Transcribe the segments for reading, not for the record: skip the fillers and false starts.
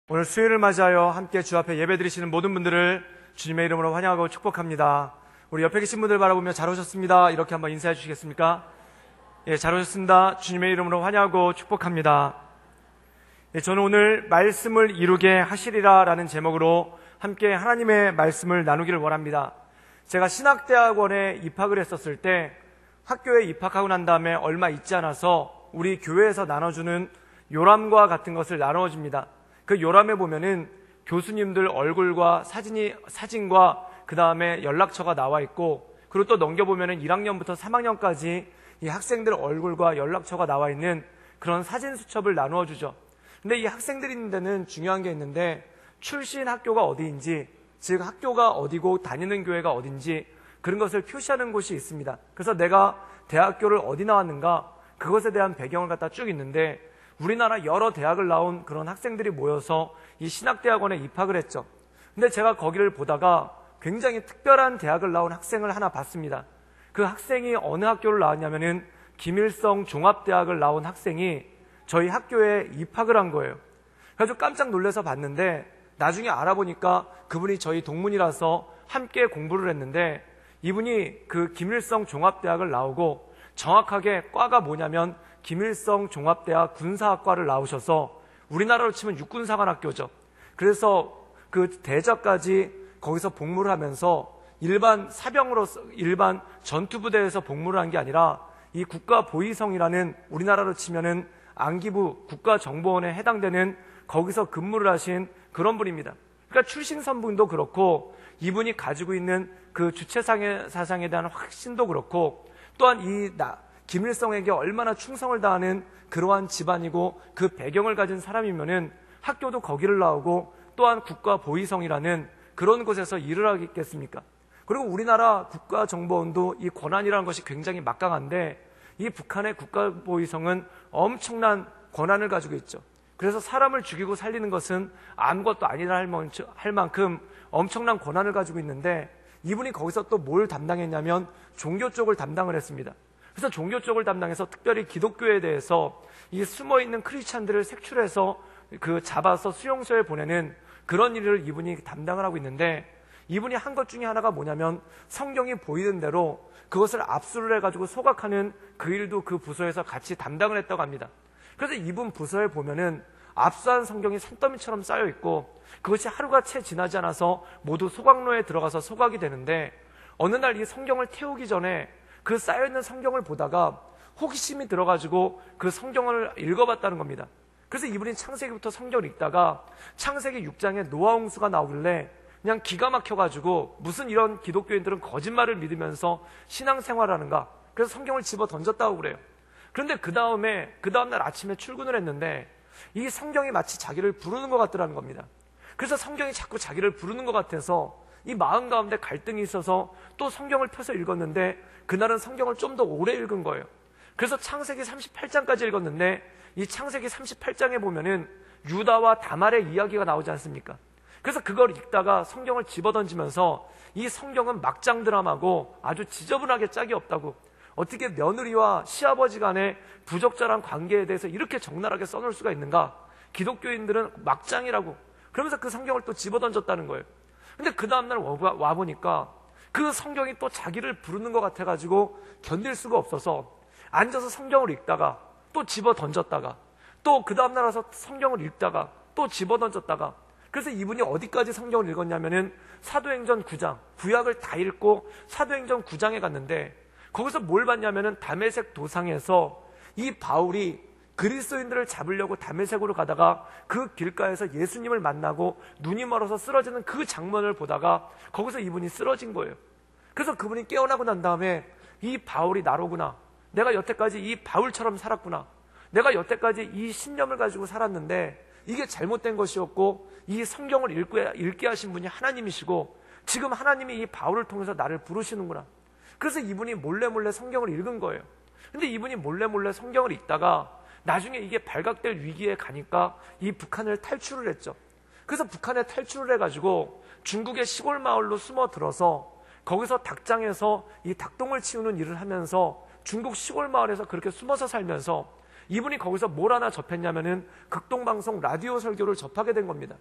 오늘 수요일을 맞이하여 함께 주 앞에 예배드리시는 모든 분들을 주님의 이름으로 환영하고 축복합니다. 우리 옆에 계신 분들 바라보며 잘 오셨습니다. 이렇게 한번 인사해 주시겠습니까? 예, 잘 오셨습니다. 주님의 이름으로 환영하고 축복합니다. 예, 저는 오늘 말씀을 이루게 하시리라 라는 제목으로 함께 하나님의 말씀을 나누기를 원합니다. 제가 신학대학원에 입학을 했었을 때 학교에 입학하고 난 다음에 얼마 있지 않아서 우리 교회에서 나눠주는 요람과 같은 것을 나누어줍니다. 그 요람에 보면은 교수님들 얼굴과 사진과 그 다음에 연락처가 나와 있고, 그리고 또 넘겨보면은 1학년부터 3학년까지 이 학생들 얼굴과 연락처가 나와 있는 그런 사진 수첩을 나누어 주죠. 근데 이 학생들이 있는 데는 중요한 게 있는데, 출신 학교가 어디인지, 즉 학교가 어디고 다니는 교회가 어딘지 그런 것을 표시하는 곳이 있습니다. 그래서 내가 대학교를 어디 나왔는가, 그것에 대한 배경을 갖다 쭉 있는데, 우리나라 여러 대학을 나온 그런 학생들이 모여서 이 신학대학원에 입학을 했죠. 근데 제가 거기를 보다가 굉장히 특별한 대학을 나온 학생을 하나 봤습니다. 그 학생이 어느 학교를 나왔냐면은 김일성 종합대학을 나온 학생이 저희 학교에 입학을 한 거예요. 그래서 깜짝 놀라서 봤는데, 나중에 알아보니까 그분이 저희 동문이라서 함께 공부를 했는데, 이분이 그 김일성 종합대학을 나오고 정확하게 과가 뭐냐면 김일성 종합대학 군사학과를 나오셔서, 우리나라로 치면 육군사관학교죠. 그래서 그 대저까지 거기서 복무를 하면서 일반 사병으로서 일반 전투부대에서 복무를 한 게 아니라 이 국가보위성이라는, 우리나라로 치면은 안기부 국가정보원에 해당되는 거기서 근무를 하신 그런 분입니다. 그러니까 출신 선분도 그렇고, 이분이 가지고 있는 그 주체상의 사상에 대한 확신도 그렇고, 또한 김일성에게 얼마나 충성을 다하는 그러한 집안이고 그 배경을 가진 사람이면은 학교도 거기를 나오고 또한 국가보위성이라는 그런 곳에서 일을 하겠습니까? 그리고 우리나라 국가정보원도 이 권한이라는 것이 굉장히 막강한데, 이 북한의 국가보위성은 엄청난 권한을 가지고 있죠. 그래서 사람을 죽이고 살리는 것은 아무것도 아니라 할 만큼 엄청난 권한을 가지고 있는데, 이분이 거기서 또 뭘 담당했냐면 종교 쪽을 담당을 했습니다. 그래서 종교 쪽을 담당해서 특별히 기독교에 대해서 이 숨어있는 크리스찬들을 색출해서 잡아서 수용소에 보내는 그런 일을 이분이 담당을 하고 있는데, 이분이 한 것 중에 하나가 뭐냐면 성경이 보이는 대로 그것을 압수를 해가지고 소각하는 그 일도 그 부서에서 같이 담당을 했다고 합니다. 그래서 이분 부서에 보면은 압수한 성경이 산더미처럼 쌓여 있고, 그것이 하루가 채 지나지 않아서 모두 소각로에 들어가서 소각이 되는데, 어느 날 이 성경을 태우기 전에 그 쌓여있는 성경을 보다가 호기심이 들어가지고 그 성경을 읽어봤다는 겁니다. 그래서 이분이 창세기부터 성경을 읽다가 창세기 6장에 노아 홍수가 나오길래 그냥 기가 막혀가지고, 무슨 이런 기독교인들은 거짓말을 믿으면서 신앙생활하는가, 그래서 성경을 집어 던졌다고 그래요. 그런데 그 다음날 아침에 출근을 했는데 이 성경이 마치 자기를 부르는 것 같더라는 겁니다. 그래서 성경이 자꾸 자기를 부르는 것 같아서 이 마음 가운데 갈등이 있어서 또 성경을 펴서 읽었는데, 그날은 성경을 좀 더 오래 읽은 거예요. 그래서 창세기 38장까지 읽었는데, 이 창세기 38장에 보면은 유다와 다말의 이야기가 나오지 않습니까? 그래서 그걸 읽다가 성경을 집어던지면서 이 성경은 막장 드라마고 아주 지저분하게 짝이 없다고, 어떻게 며느리와 시아버지 간의 부적절한 관계에 대해서 이렇게 적나라하게 써놓을 수가 있는가, 기독교인들은 막장이라고, 그러면서 그 성경을 또 집어던졌다는 거예요. 근데 그 다음날 와보니까 그 성경이 또 자기를 부르는 것 같아가지고 견딜 수가 없어서 앉아서 성경을 읽다가 또 집어던졌다가 또 그 다음날 와서 성경을 읽다가 또 집어던졌다가, 그래서 이분이 어디까지 성경을 읽었냐면은 사도행전 9장, 구약을 다 읽고 사도행전 9장에 갔는데, 거기서 뭘 봤냐면은 다메섹 도상에서 이 바울이 그리스도인들을 잡으려고 다메섹으로 가다가 그 길가에서 예수님을 만나고 눈이 멀어서 쓰러지는 그 장면을 보다가 거기서 이분이 쓰러진 거예요. 그래서 그분이 깨어나고 난 다음에 이 바울이 나로구나, 내가 여태까지 이 바울처럼 살았구나, 내가 여태까지 이 신념을 가지고 살았는데 이게 잘못된 것이었고, 이 성경을 읽게 하신 분이 하나님이시고 지금 하나님이 이 바울을 통해서 나를 부르시는구나. 그래서 이분이 몰래 성경을 읽은 거예요. 근데 이분이 몰래 성경을 읽다가 나중에 이게 발각될 위기에 가니까 이 북한을 탈출을 했죠. 그래서 북한에 탈출을 해가지고 중국의 시골 마을로 숨어 들어서 거기서 닭장에서 이 닭똥을 치우는 일을 하면서 중국 시골 마을에서 그렇게 숨어서 살면서 이분이 거기서 뭘 하나 접했냐면은 극동방송 라디오 설교를 접하게 된 겁니다.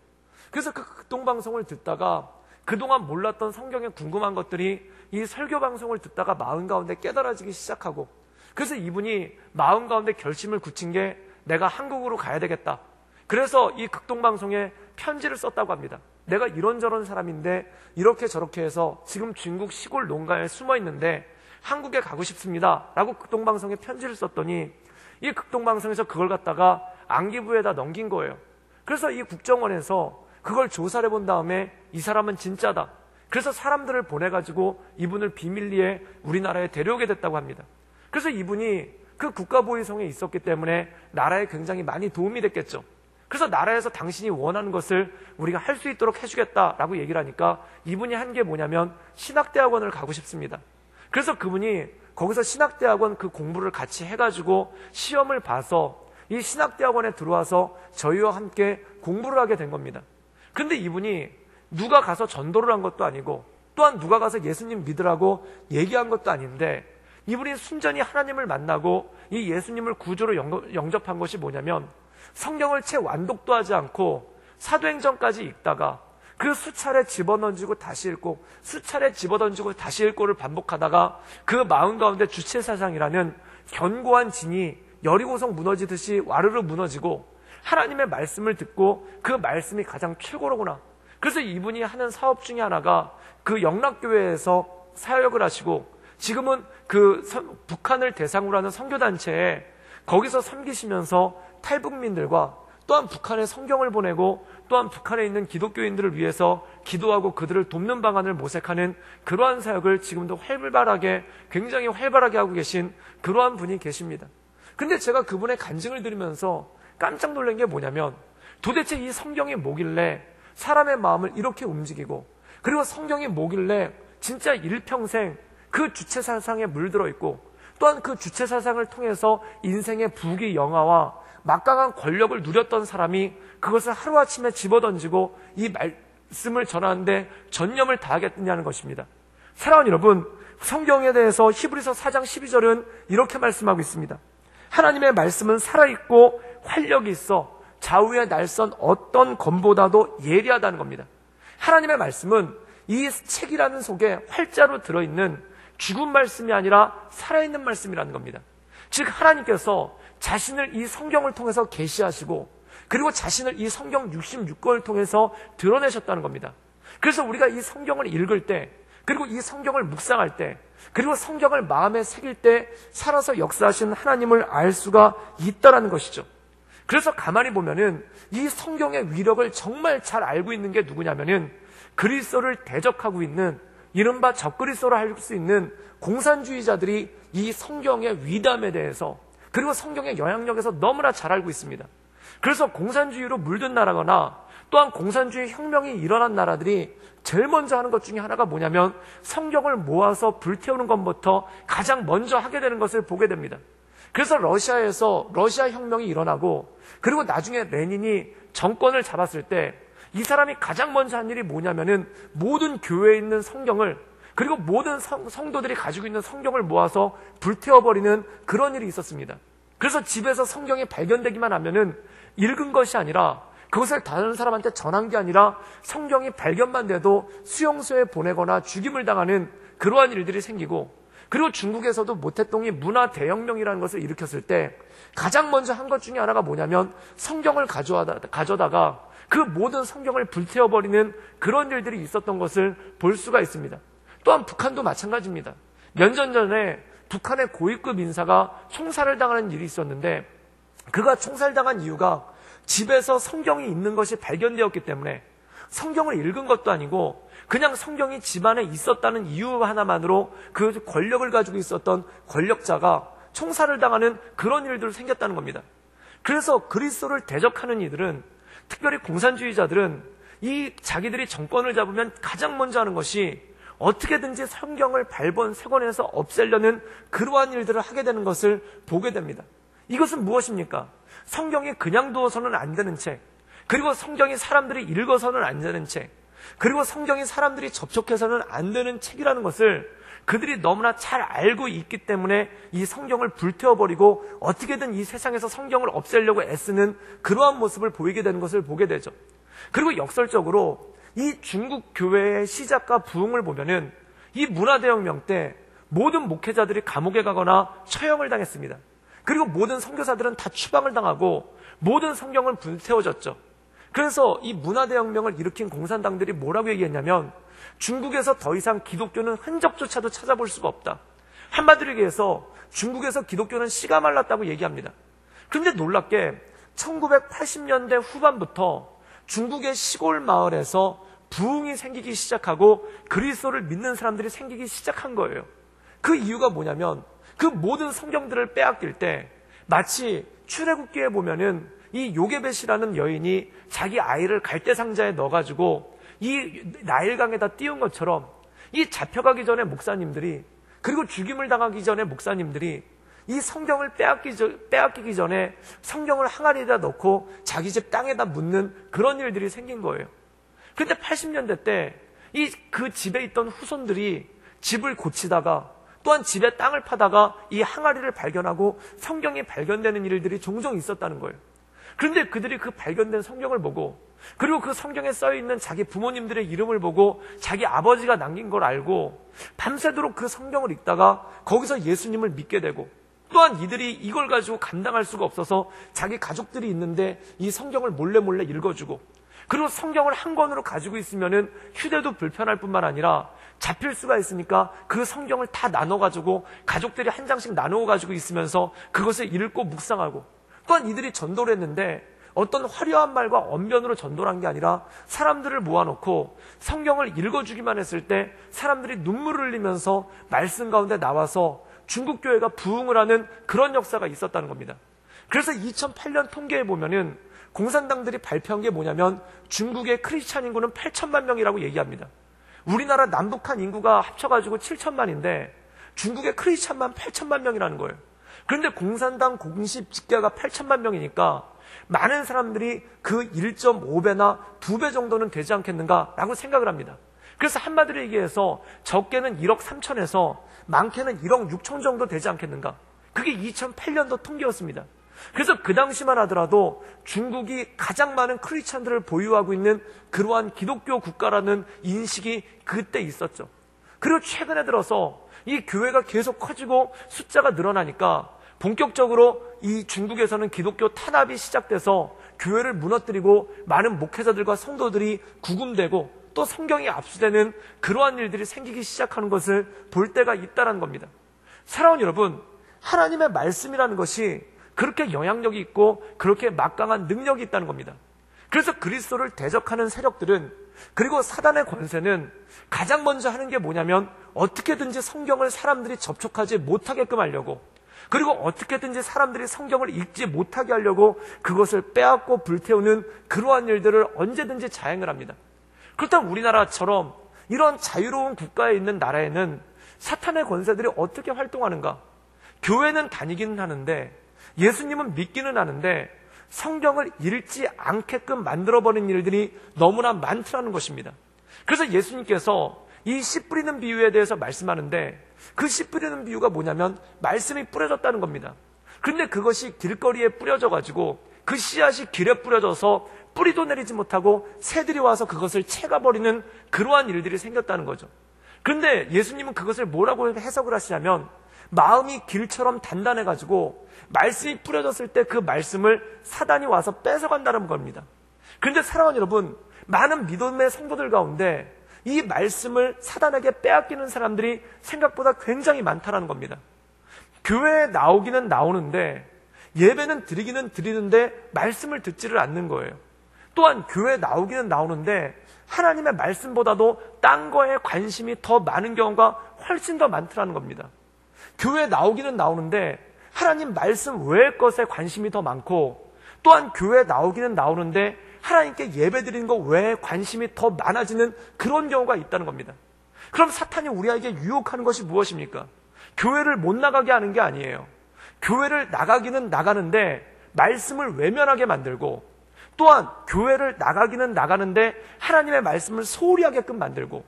그래서 그 극동방송을 듣다가 그동안 몰랐던 성경에 궁금한 것들이 이 설교방송을 듣다가 마음 가운데 깨달아지기 시작하고, 그래서 이분이 마음 가운데 결심을 굳힌 게 내가 한국으로 가야 되겠다. 그래서 이 극동방송에 편지를 썼다고 합니다. 내가 이런저런 사람인데 이렇게 저렇게 해서 지금 중국 시골 농가에 숨어 있는데 한국에 가고 싶습니다 라고 극동방송에 편지를 썼더니 이 극동방송에서 그걸 갖다가 안기부에다 넘긴 거예요. 그래서 이 국정원에서 그걸 조사를 해본 다음에 이 사람은 진짜다. 그래서 사람들을 보내가지고 이분을 비밀리에 우리나라에 데려오게 됐다고 합니다. 그래서 이분이 그 국가보위성에 있었기 때문에 나라에 굉장히 많이 도움이 됐겠죠. 그래서 나라에서 당신이 원하는 것을 우리가 할 수 있도록 해주겠다라고 얘기를 하니까 이분이 한 게 뭐냐면 신학대학원을 가고 싶습니다. 그래서 그분이 거기서 신학대학원 그 공부를 같이 해가지고 시험을 봐서 이 신학대학원에 들어와서 저희와 함께 공부를 하게 된 겁니다. 근데 이분이 누가 가서 전도를 한 것도 아니고 또한 누가 가서 예수님 믿으라고 얘기한 것도 아닌데 이분이 순전히 하나님을 만나고 이 예수님을 구주로 영접한 것이 뭐냐면 성경을 채 완독도 하지 않고 사도행전까지 읽다가 그 수차례 집어던지고 다시 읽고 수차례 집어던지고 다시 읽고를 반복하다가 그 마음 가운데 주체사상이라는 견고한 진이 여리고성 무너지듯이 와르르 무너지고 하나님의 말씀을 듣고 그 말씀이 가장 최고로구나. 그래서 이분이 하는 사업 중에 하나가 그 영락교회에서 사역을 하시고 지금은 그 북한을 대상으로 하는 선교단체에 거기서 섬기시면서 탈북민들과 또한 북한에 성경을 보내고 또한 북한에 있는 기독교인들을 위해서 기도하고 그들을 돕는 방안을 모색하는 그러한 사역을 지금도 굉장히 활발하게 하고 계신 그러한 분이 계십니다. 근데 제가 그분의 간증을 들으면서 깜짝 놀란 게 뭐냐면 도대체 이 성경이 뭐길래 사람의 마음을 이렇게 움직이고 그리고 성경이 뭐길래 진짜 일평생 그 주체사상에 물들어 있고 또한 그 주체사상을 통해서 인생의 부귀 영화와 막강한 권력을 누렸던 사람이 그것을 하루아침에 집어던지고 이 말씀을 전하는데 전념을 다하겠느냐는 것입니다. 사랑하는 여러분, 성경에 대해서 히브리서 4장 12절은 이렇게 말씀하고 있습니다. 하나님의 말씀은 살아있고 활력이 있어 좌우의 날선 어떤 검보다도 예리하다는 겁니다. 하나님의 말씀은 이 책이라는 속에 활자로 들어있는 죽은 말씀이 아니라 살아있는 말씀이라는 겁니다. 즉 하나님께서 자신을 이 성경을 통해서 계시하시고 그리고 자신을 이 성경 66권을 통해서 드러내셨다는 겁니다. 그래서 우리가 이 성경을 읽을 때 그리고 이 성경을 묵상할 때 그리고 성경을 마음에 새길 때 살아서 역사하신 하나님을 알 수가 있다는 것이죠. 그래서 가만히 보면은 이 성경의 위력을 정말 잘 알고 있는 게 누구냐면은 그리스도를 대적하고 있는 이른바 적그리스도로 할 수 있는 공산주의자들이 이 성경의 위담에 대해서 그리고 성경의 영향력에서 너무나 잘 알고 있습니다. 그래서 공산주의로 물든 나라거나 또한 공산주의 혁명이 일어난 나라들이 제일 먼저 하는 것 중에 하나가 뭐냐면 성경을 모아서 불태우는 것부터 가장 먼저 하게 되는 것을 보게 됩니다. 그래서 러시아에서 러시아 혁명이 일어나고 그리고 나중에 레닌이 정권을 잡았을 때 이 사람이 가장 먼저 한 일이 뭐냐면은 모든 교회에 있는 성경을 그리고 모든 성도들이 가지고 있는 성경을 모아서 불태워버리는 그런 일이 있었습니다. 그래서 집에서 성경이 발견되기만 하면은 읽은 것이 아니라 그것을 다른 사람한테 전한 게 아니라 성경이 발견만 돼도 수용소에 보내거나 죽임을 당하는 그러한 일들이 생기고 그리고 중국에서도 모태똥이 문화 대혁명이라는 것을 일으켰을 때 가장 먼저 한 것 중에 하나가 뭐냐면 성경을 가져다가 그 모든 성경을 불태워버리는 그런 일들이 있었던 것을 볼 수가 있습니다. 또한 북한도 마찬가지입니다. 몇 년 전에 북한의 고위급 인사가 총살을 당하는 일이 있었는데 그가 총살당한 이유가 집에서 성경이 있는 것이 발견되었기 때문에 성경을 읽은 것도 아니고 그냥 성경이 집안에 있었다는 이유 하나만으로 그 권력을 가지고 있었던 권력자가 총살을 당하는 그런 일들이 생겼다는 겁니다. 그래서 그리스도를 대적하는 이들은 특별히 공산주의자들은 이 자기들이 정권을 잡으면 가장 먼저 하는 것이 어떻게든지 성경을 발본색원해서 없애려는 그러한 일들을 하게 되는 것을 보게 됩니다. 이것은 무엇입니까? 성경이 그냥 두어서는 안 되는 책, 그리고 성경이 사람들이 읽어서는 안 되는 책, 그리고 성경이 사람들이 접촉해서는 안 되는 책이라는 것을 그들이 너무나 잘 알고 있기 때문에 이 성경을 불태워버리고 어떻게든 이 세상에서 성경을 없애려고 애쓰는 그러한 모습을 보이게 되는 것을 보게 되죠. 그리고 역설적으로 이 중국 교회의 시작과 부흥을 보면은 이 문화대혁명 때 모든 목회자들이 감옥에 가거나 처형을 당했습니다. 그리고 모든 선교사들은 다 추방을 당하고 모든 성경은 불태워졌죠. 그래서 이 문화대혁명을 일으킨 공산당들이 뭐라고 얘기했냐면 중국에서 더 이상 기독교는 흔적조차도 찾아볼 수가 없다. 한마디로 얘기해서 중국에서 기독교는 씨가 말랐다고 얘기합니다. 그런데 놀랍게 1980년대 후반부터 중국의 시골 마을에서 부흥이 생기기 시작하고 그리스도를 믿는 사람들이 생기기 시작한 거예요. 그 이유가 뭐냐면 그 모든 성경들을 빼앗길 때 마치 출애굽기에 보면은 이 요게벳이라는 여인이 자기 아이를 갈대상자에 넣어가지고 이 나일강에다 띄운 것처럼 이 잡혀가기 전에 목사님들이 그리고 죽임을 당하기 전에 목사님들이 이 성경을 빼앗기기 전에 성경을 항아리에다 넣고 자기 집 땅에다 묻는 그런 일들이 생긴 거예요. 그런데 80년대 때 그 집에 있던 후손들이 집을 고치다가 또한 집에 땅을 파다가 이 항아리를 발견하고 성경이 발견되는 일들이 종종 있었다는 거예요. 그런데 그들이 그 발견된 성경을 보고 그리고 그 성경에 써있는 자기 부모님들의 이름을 보고 자기 아버지가 남긴 걸 알고 밤새도록 그 성경을 읽다가 거기서 예수님을 믿게 되고 또한 이들이 이걸 가지고 감당할 수가 없어서 자기 가족들이 있는데 이 성경을 몰래 읽어주고 그리고 성경을 한 권으로 가지고 있으면은 휴대도 불편할 뿐만 아니라 잡힐 수가 있으니까 그 성경을 다 나눠가지고 가족들이 한 장씩 나누어 가지고 있으면서 그것을 읽고 묵상하고 또한 이들이 전도를 했는데 어떤 화려한 말과 언변으로 전도를 한 게 아니라 사람들을 모아놓고 성경을 읽어주기만 했을 때 사람들이 눈물을 흘리면서 말씀 가운데 나와서 중국 교회가 부흥을 하는 그런 역사가 있었다는 겁니다. 그래서 2008년 통계에 보면은 공산당들이 발표한 게 뭐냐면 중국의 크리스찬 인구는 8천만 명이라고 얘기합니다. 우리나라 남북한 인구가 합쳐가지고 7천만인데 중국의 크리스찬만 8천만 명이라는 거예요. 그런데 공산당 공식 집계가 8천만 명이니까 많은 사람들이 그 1.5배나 2배 정도는 되지 않겠는가라고 생각을 합니다. 그래서 한마디로 얘기해서 적게는 1억 3천에서 많게는 1억 6천 정도 되지 않겠는가. 그게 2008년도 통계였습니다. 그래서 그 당시만 하더라도 중국이 가장 많은 크리스찬들을 보유하고 있는 그러한 기독교 국가라는 인식이 그때 있었죠. 그리고 최근에 들어서 이 교회가 계속 커지고 숫자가 늘어나니까 본격적으로 이 중국에서는 기독교 탄압이 시작돼서 교회를 무너뜨리고 많은 목회자들과 성도들이 구금되고 또 성경이 압수되는 그러한 일들이 생기기 시작하는 것을 볼 때가 있다는 겁니다. 사랑하는 여러분, 하나님의 말씀이라는 것이 그렇게 영향력이 있고 그렇게 막강한 능력이 있다는 겁니다. 그래서 그리스도를 대적하는 세력들은 그리고 사단의 권세는 가장 먼저 하는 게 뭐냐면 어떻게든지 성경을 사람들이 접촉하지 못하게끔 하려고 그리고 어떻게든지 사람들이 성경을 읽지 못하게 하려고 그것을 빼앗고 불태우는 그러한 일들을 언제든지 자행을 합니다. 그렇다면 우리나라처럼 이런 자유로운 국가에 있는 나라에는 사탄의 권세들이 어떻게 활동하는가? 교회는 다니기는 하는데 예수님은 믿기는 하는데 성경을 읽지 않게끔 만들어버린 일들이 너무나 많더라는 것입니다. 그래서 예수님께서 이 씨 뿌리는 비유에 대해서 말씀하는데 그 씨 뿌리는 비유가 뭐냐면 말씀이 뿌려졌다는 겁니다. 그런데 그것이 길거리에 뿌려져가지고 그 씨앗이 길에 뿌려져서 뿌리도 내리지 못하고 새들이 와서 그것을 채가버리는 그러한 일들이 생겼다는 거죠. 그런데 예수님은 그것을 뭐라고 해석을 하시냐면 마음이 길처럼 단단해가지고 말씀이 뿌려졌을 때 그 말씀을 사단이 와서 뺏어간다는 겁니다. 그런데 사랑하는 여러분, 많은 믿음의 성도들 가운데 이 말씀을 사단에게 빼앗기는 사람들이 생각보다 굉장히 많다는 겁니다. 교회에 나오기는 나오는데 예배는 드리기는 드리는데 말씀을 듣지를 않는 거예요. 또한 교회에 나오기는 나오는데 하나님의 말씀보다도 딴 거에 관심이 더 많은 경우가 훨씬 더 많더라는 겁니다. 교회에 나오기는 나오는데 하나님 말씀 외의 것에 관심이 더 많고 또한 교회에 나오기는 나오는데 하나님께 예배드리는 것 외에 관심이 더 많아지는 그런 경우가 있다는 겁니다. 그럼 사탄이 우리에게 유혹하는 것이 무엇입니까? 교회를 못 나가게 하는 게 아니에요. 교회를 나가기는 나가는데 말씀을 외면하게 만들고 또한 교회를 나가기는 나가는데 하나님의 말씀을 소홀히 하게끔 만들고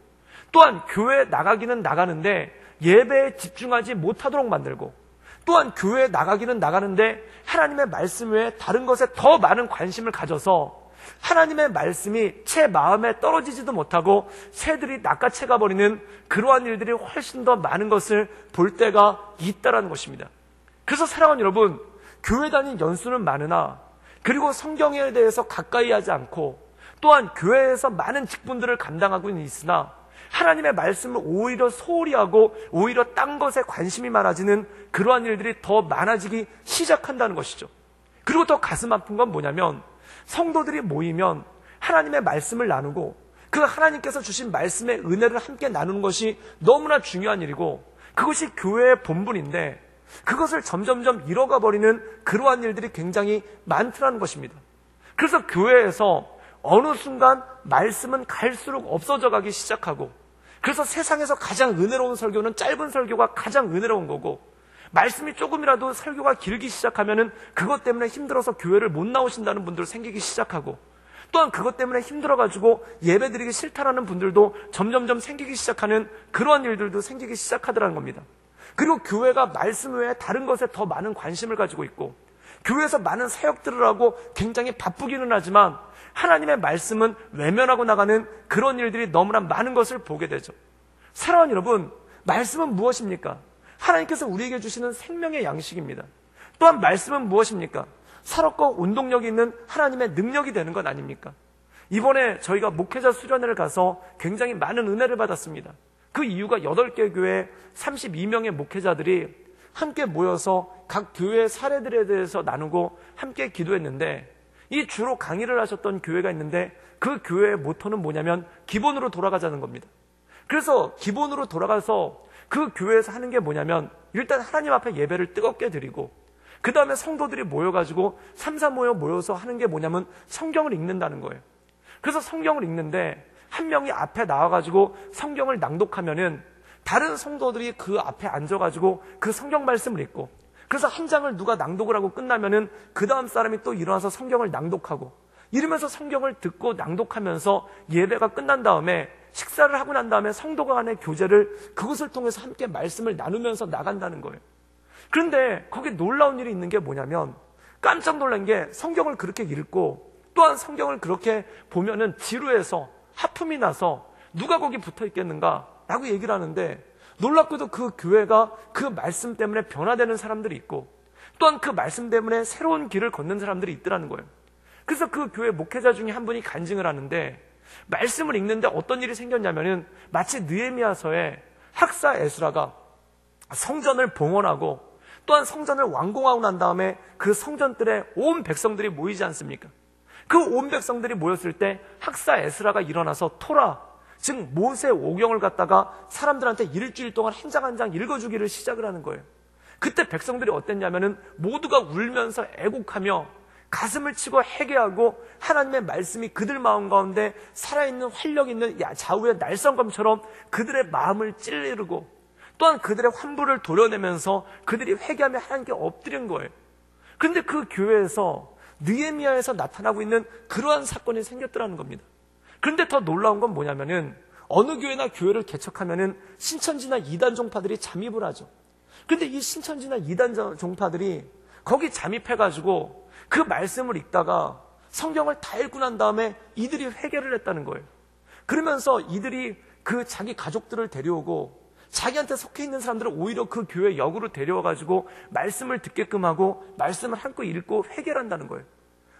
또한 교회 나가기는 나가는데 예배에 집중하지 못하도록 만들고, 또한 교회에 나가기는 나가는데 하나님의 말씀 외에 다른 것에 더 많은 관심을 가져서 하나님의 말씀이 제 마음에 떨어지지도 못하고 새들이 낚아채가 버리는 그러한 일들이 훨씬 더 많은 것을 볼 때가 있다라는 것입니다. 그래서 사랑하는 여러분, 교회 다닌 연수는 많으나 그리고 성경에 대해서 가까이 하지 않고 또한 교회에서 많은 직분들을 감당하고 있으나 하나님의 말씀을 오히려 소홀히 하고 오히려 딴 것에 관심이 많아지는 그러한 일들이 더 많아지기 시작한다는 것이죠. 그리고 더 가슴 아픈 건 뭐냐면, 성도들이 모이면 하나님의 말씀을 나누고 그 하나님께서 주신 말씀의 은혜를 함께 나누는 것이 너무나 중요한 일이고 그것이 교회의 본분인데 그것을 점점점 잃어가 버리는 그러한 일들이 굉장히 많더라는 것입니다. 그래서 교회에서 어느 순간 말씀은 갈수록 없어져 가기 시작하고, 그래서 세상에서 가장 은혜로운 설교는 짧은 설교가 가장 은혜로운 거고, 말씀이 조금이라도 설교가 길기 시작하면은 그것 때문에 힘들어서 교회를 못 나오신다는 분들 생기기 시작하고, 또한 그것 때문에 힘들어가지고 예배드리기 싫다라는 분들도 점점점 생기기 시작하는 그러한 일들도 생기기 시작하더라는 겁니다. 그리고 교회가 말씀 외에 다른 것에 더 많은 관심을 가지고 있고 교회에서 많은 사역들을 하고 굉장히 바쁘기는 하지만 하나님의 말씀은 외면하고 나가는 그런 일들이 너무나 많은 것을 보게 되죠. 사랑하는 여러분, 말씀은 무엇입니까? 하나님께서 우리에게 주시는 생명의 양식입니다. 또한 말씀은 무엇입니까? 살았고 운동력이 있는 하나님의 능력이 되는 것 아닙니까? 이번에 저희가 목회자 수련회를 가서 굉장히 많은 은혜를 받았습니다. 그 이유가 8개 교회 32명의 목회자들이 함께 모여서 각 교회의 사례들에 대해서 나누고 함께 기도했는데, 이 주로 강의를 하셨던 교회가 있는데 그 교회의 모토는 뭐냐면 기본으로 돌아가자는 겁니다. 그래서 기본으로 돌아가서 그 교회에서 하는 게 뭐냐면, 일단 하나님 앞에 예배를 뜨겁게 드리고 그 다음에 성도들이 모여가지고 3, 4 모여서 하는 게 뭐냐면 성경을 읽는다는 거예요. 그래서 성경을 읽는데 한 명이 앞에 나와가지고 성경을 낭독하면은 다른 성도들이 그 앞에 앉아가지고 그 성경 말씀을 읽고, 그래서 한 장을 누가 낭독을 하고 끝나면은 그 다음 사람이 또 일어나서 성경을 낭독하고, 이러면서 성경을 듣고 낭독하면서 예배가 끝난 다음에 식사를 하고 난 다음에 성도가 간의 교제를 그것을 통해서 함께 말씀을 나누면서 나간다는 거예요. 그런데 거기 놀라운 일이 있는 게 뭐냐면, 깜짝 놀란 게 성경을 그렇게 읽고 또한 성경을 그렇게 보면은 지루해서 하품이 나서 누가 거기 붙어 있겠는가 라고 얘기를 하는데, 놀랍게도 그 교회가 그 말씀 때문에 변화되는 사람들이 있고 또한 그 말씀 때문에 새로운 길을 걷는 사람들이 있더라는 거예요. 그래서 그 교회 목회자 중에 한 분이 간증을 하는데, 말씀을 읽는데 어떤 일이 생겼냐면은 마치 느헤미야서에 학사 에스라가 성전을 봉헌하고 또한 성전을 완공하고 난 다음에 그 성전들에 온 백성들이 모이지 않습니까? 그 온 백성들이 모였을 때 학사 에스라가 일어나서 토라, 즉 모세 오경을 갖다가 사람들한테 일주일 동안 한 장 한 장 읽어주기를 시작을 하는 거예요. 그때 백성들이 어땠냐면은 모두가 울면서 애곡하며 가슴을 치고 회개하고 하나님의 말씀이 그들 마음 가운데 살아있는 활력 있는 좌우의 날성검처럼 그들의 마음을 찔르고 또한 그들의 환부를 도려내면서 그들이 회개하며 하나님께 엎드린 거예요. 그런데 그 교회에서 느헤미야에서 나타나고 있는 그러한 사건이 생겼더라는 겁니다. 그런데 더 놀라운 건 뭐냐면은 어느 교회나 교회를 개척하면은 신천지나 이단 종파들이 잠입을 하죠. 그런데 이 신천지나 이단 종파들이 거기 잠입해가지고 그 말씀을 읽다가 성경을 다 읽고 난 다음에 이들이 회개를 했다는 거예요. 그러면서 이들이 그 자기 가족들을 데려오고 자기한테 속해 있는 사람들을 오히려 그 교회 역으로 데려와가지고 말씀을 듣게끔 하고 말씀을 한껏 읽고 회개를 한다는 거예요.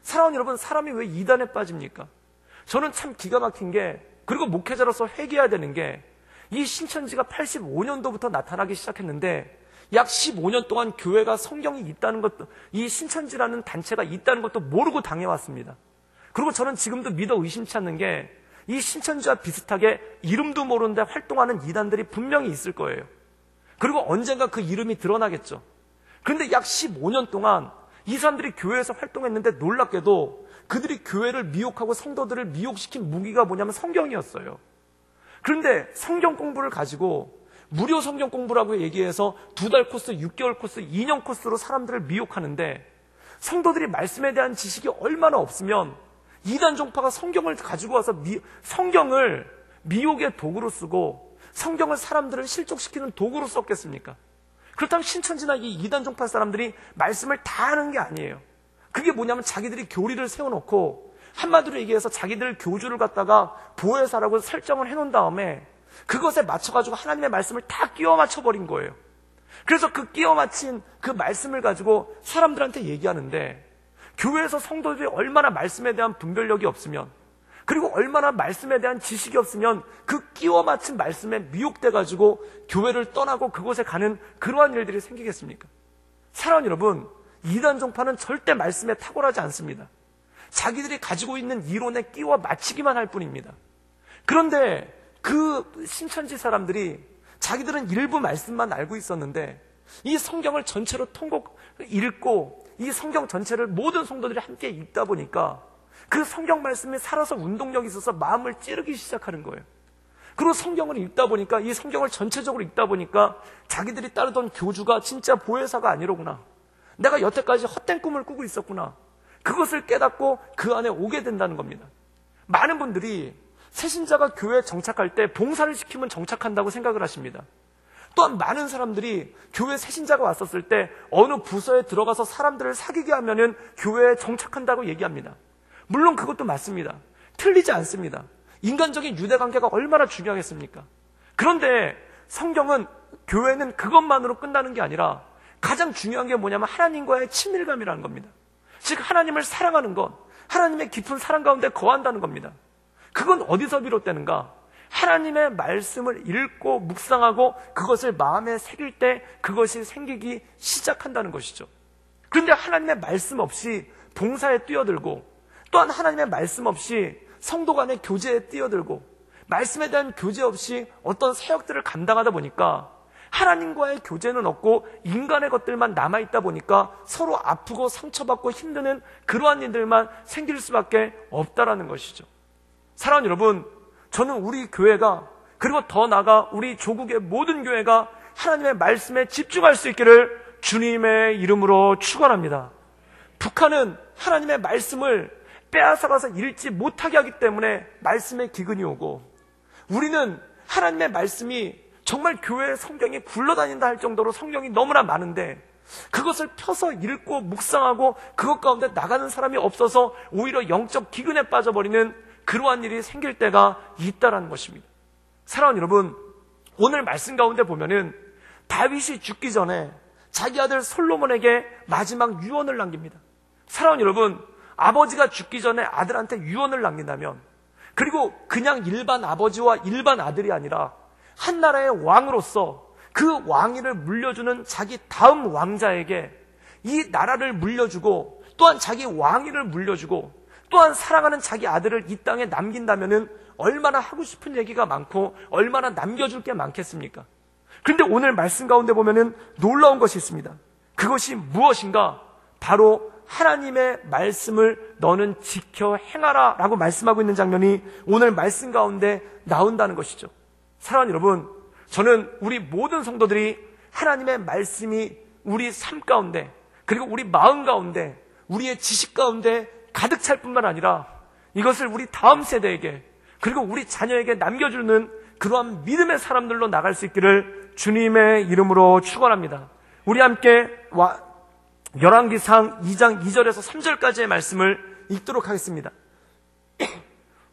사랑하는 여러분, 사람이 왜 이단에 빠집니까? 저는 참 기가 막힌 게, 그리고 목회자로서 회개해야 되는 게, 이 신천지가 85년도부터 나타나기 시작했는데 약 15년 동안 교회가 성경이 있다는 것도, 이 신천지라는 단체가 있다는 것도 모르고 당해왔습니다. 그리고 저는 지금도 믿어 의심치 않는 게, 이 신천지와 비슷하게 이름도 모르는데 활동하는 이단들이 분명히 있을 거예요. 그리고 언젠가 그 이름이 드러나겠죠. 그런데 약 15년 동안 이 사람들이 교회에서 활동했는데 놀랍게도 그들이 교회를 미혹하고 성도들을 미혹시킨 무기가 뭐냐면 성경이었어요. 그런데 성경 공부를 가지고 무료 성경 공부라고 얘기해서 2달 코스, 6개월 코스, 2년 코스로 사람들을 미혹하는데, 성도들이 말씀에 대한 지식이 얼마나 없으면 이단 종파가 성경을 가지고 와서 성경을 미혹의 도구로 쓰고 성경을 사람들을 실족시키는 도구로 썼겠습니까? 그렇다면 신천지나 이 이단 종파 사람들이 말씀을 다 하는 게 아니에요. 그게 뭐냐면 자기들이 교리를 세워놓고 한마디로 얘기해서 자기들 교주를 갖다가 보혜사라고 설정을 해놓은 다음에 그것에 맞춰가지고 하나님의 말씀을 다 끼워 맞춰버린 거예요. 그래서 그 끼워 맞힌 그 말씀을 가지고 사람들한테 얘기하는데, 교회에서 성도들이 얼마나 말씀에 대한 분별력이 없으면, 그리고 얼마나 말씀에 대한 지식이 없으면 그 끼워 맞힌 말씀에 미혹돼가지고 교회를 떠나고 그곳에 가는 그러한 일들이 생기겠습니까? 사랑하는 여러분, 이단 종파는 절대 말씀에 탁월하지 않습니다. 자기들이 가지고 있는 이론에 끼워 맞추기만 할 뿐입니다. 그런데 그 신천지 사람들이 자기들은 일부 말씀만 알고 있었는데 이 성경을 전체로 읽고 이 성경 전체를 모든 성도들이 함께 읽다 보니까 그 성경 말씀이 살아서 운동력이 있어서 마음을 찌르기 시작하는 거예요. 그리고 성경을 읽다 보니까, 이 성경을 전체적으로 읽다 보니까 자기들이 따르던 교주가 진짜 보혜사가 아니로구나, 내가 여태까지 헛된 꿈을 꾸고 있었구나, 그것을 깨닫고 그 안에 오게 된다는 겁니다. 많은 분들이 새신자가 교회에 정착할 때 봉사를 시키면 정착한다고 생각을 하십니다. 또한 많은 사람들이 교회 새신자가 왔었을 때 어느 부서에 들어가서 사람들을 사귀게 하면은 교회에 정착한다고 얘기합니다. 물론 그것도 맞습니다. 틀리지 않습니다. 인간적인 유대관계가 얼마나 중요하겠습니까? 그런데 성경은, 교회는 그것만으로 끝나는 게 아니라 가장 중요한 게 뭐냐면 하나님과의 친밀감이라는 겁니다. 즉 하나님을 사랑하는 것, 하나님의 깊은 사랑 가운데 거한다는 겁니다. 그건 어디서 비롯되는가? 하나님의 말씀을 읽고 묵상하고 그것을 마음에 새길 때 그것이 생기기 시작한다는 것이죠. 그런데 하나님의 말씀 없이 봉사에 뛰어들고, 또한 하나님의 말씀 없이 성도 간의 교제에 뛰어들고, 말씀에 대한 교제 없이 어떤 사역들을 감당하다 보니까 하나님과의 교제는 없고 인간의 것들만 남아있다 보니까 서로 아프고 상처받고 힘드는 그러한 일들만 생길 수밖에 없다라는 것이죠. 사랑하는 여러분, 저는 우리 교회가, 그리고 더 나아가 우리 조국의 모든 교회가 하나님의 말씀에 집중할 수 있기를 주님의 이름으로 축원합니다. 북한은 하나님의 말씀을 빼앗아가서 읽지 못하게 하기 때문에 말씀의 기근이 오고, 우리는 하나님의 말씀이 정말 교회의 성경이 굴러다닌다 할 정도로 성경이 너무나 많은데 그것을 펴서 읽고 묵상하고 그것 가운데 나가는 사람이 없어서 오히려 영적 기근에 빠져버리는 그러한 일이 생길 때가 있다라는 것입니다. 사랑하는 여러분, 오늘 말씀 가운데 보면은 다윗이 죽기 전에 자기 아들 솔로몬에게 마지막 유언을 남깁니다. 사랑하는 여러분, 아버지가 죽기 전에 아들한테 유언을 남긴다면, 그리고 그냥 일반 아버지와 일반 아들이 아니라 한 나라의 왕으로서 그 왕위를 물려주는 자기 다음 왕자에게 이 나라를 물려주고, 또한 자기 왕위를 물려주고, 또한 사랑하는 자기 아들을 이 땅에 남긴다면은 얼마나 하고 싶은 얘기가 많고 얼마나 남겨줄 게 많겠습니까? 그런데 오늘 말씀 가운데 보면은 놀라운 것이 있습니다. 그것이 무엇인가? 바로 하나님의 말씀을 너는 지켜 행하라 라고 말씀하고 있는 장면이 오늘 말씀 가운데 나온다는 것이죠. 사랑하는 여러분, 저는 우리 모든 성도들이 하나님의 말씀이 우리 삶 가운데, 그리고 우리 마음 가운데, 우리의 지식 가운데 가득 찰 뿐만 아니라 이것을 우리 다음 세대에게, 그리고 우리 자녀에게 남겨주는 그러한 믿음의 사람들로 나갈 수 있기를 주님의 이름으로 축원합니다. 우리 함께 열왕기상 2장 2절에서 3절까지의 말씀을 읽도록 하겠습니다.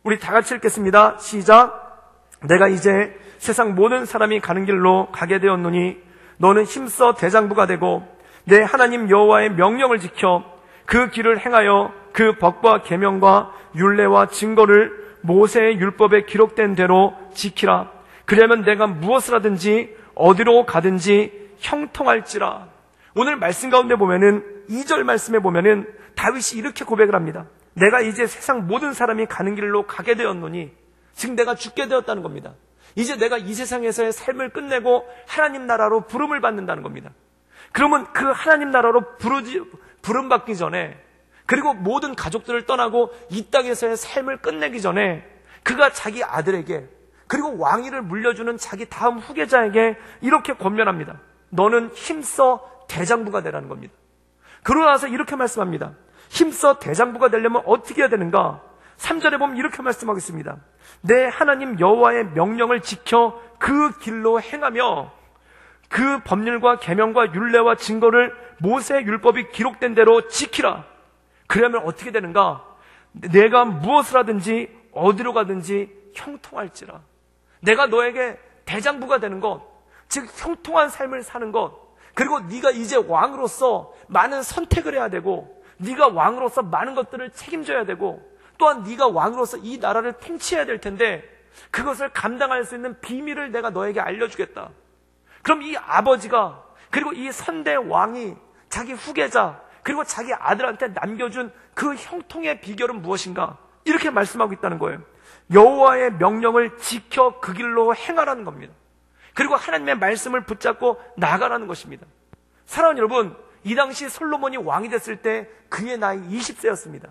우리 다 같이 읽겠습니다. 시작. 내가 이제 세상 모든 사람이 가는 길로 가게 되었노니 너는 힘써 대장부가 되고 내 하나님 여호와의 명령을 지켜 그 길을 행하여 그 법과 계명과 율례와 증거를 모세의 율법에 기록된 대로 지키라. 그러면 내가 무엇을 하든지 어디로 가든지 형통할지라. 오늘 말씀 가운데 보면은 2절 말씀에 보면은 다윗이 이렇게 고백을 합니다. 내가 이제 세상 모든 사람이 가는 길로 가게 되었노니, 즉 내가 죽게 되었다는 겁니다. 이제 내가 이 세상에서의 삶을 끝내고 하나님 나라로 부름을 받는다는 겁니다. 그러면 그 하나님 나라로 부름받기 전에, 그리고 모든 가족들을 떠나고 이 땅에서의 삶을 끝내기 전에 그가 자기 아들에게, 그리고 왕위를 물려주는 자기 다음 후계자에게 이렇게 권면합니다. 너는 힘써 대장부가 되라는 겁니다. 그러고 나서 이렇게 말씀합니다. 힘써 대장부가 되려면 어떻게 해야 되는가? 3절에 보면 이렇게 말씀하겠습니다. 내 하나님 여호와의 명령을 지켜 그 길로 행하며 그 법률과 계명과 율례와 증거를 모세의 율법이 기록된 대로 지키라. 그러면 어떻게 되는가? 내가 무엇을 하든지 어디로 가든지 형통할지라. 내가 너에게 대장부가 되는 것, 즉 형통한 삶을 사는 것, 그리고 네가 이제 왕으로서 많은 선택을 해야 되고, 네가 왕으로서 많은 것들을 책임져야 되고, 또한 네가 왕으로서 이 나라를 통치해야 될 텐데 그것을 감당할 수 있는 비밀을 내가 너에게 알려주겠다. 그럼 이 아버지가, 그리고 이 선대 왕이 자기 후계자, 그리고 자기 아들한테 남겨준 그 형통의 비결은 무엇인가? 이렇게 말씀하고 있다는 거예요. 여호와의 명령을 지켜 그 길로 행하라는 겁니다. 그리고 하나님의 말씀을 붙잡고 나가라는 것입니다. 사랑하는 여러분, 이 당시 솔로몬이 왕이 됐을 때 그의 나이 20세였습니다.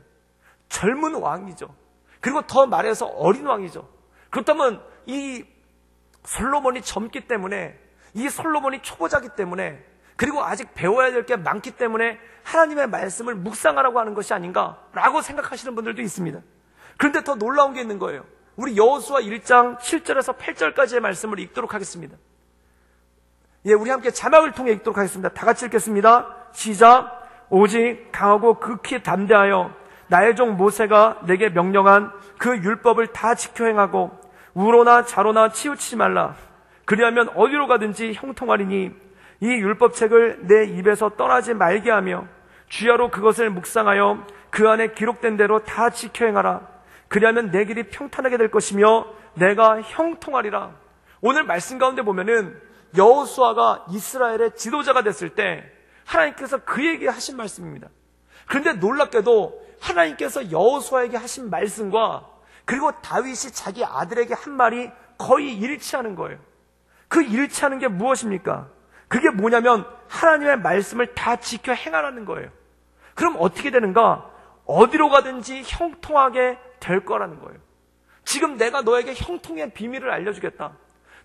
젊은 왕이죠. 그리고 더 말해서 어린 왕이죠. 그렇다면 이 솔로몬이 젊기 때문에, 이 솔로몬이 초보자기 때문에, 그리고 아직 배워야 될 게 많기 때문에 하나님의 말씀을 묵상하라고 하는 것이 아닌가라고 생각하시는 분들도 있습니다. 그런데 더 놀라운 게 있는 거예요. 우리 여호수아 1장 7절에서 8절까지의 말씀을 읽도록 하겠습니다. 우리 함께 자막을 통해 읽도록 하겠습니다. 다 같이 읽겠습니다. 시작. 오직 강하고 극히 담대하여 나의 종 모세가 내게 명령한 그 율법을 다 지켜 행하고 우로나 좌로나 치우치지 말라. 그리하면 어디로 가든지 형통하리니 이 율법책을 내 입에서 떠나지 말게 하며 주야로 그것을 묵상하여 그 안에 기록된 대로 다 지켜 행하라. 그리하면 내 길이 평탄하게 될 것이며 내가 형통하리라. 오늘 말씀 가운데 보면은 여호수아가 이스라엘의 지도자가 됐을 때 하나님께서 그에게 하신 말씀입니다. 그런데 놀랍게도 하나님께서 여호수아에게 하신 말씀과 그리고 다윗이 자기 아들에게 한 말이 거의 일치하는 거예요. 그 일치하는 게 무엇입니까? 그게 뭐냐면 하나님의 말씀을 다 지켜 행하라는 거예요. 그럼 어떻게 되는가? 어디로 가든지 형통하게 될 거라는 거예요. 지금 내가 너에게 형통의 비밀을 알려주겠다.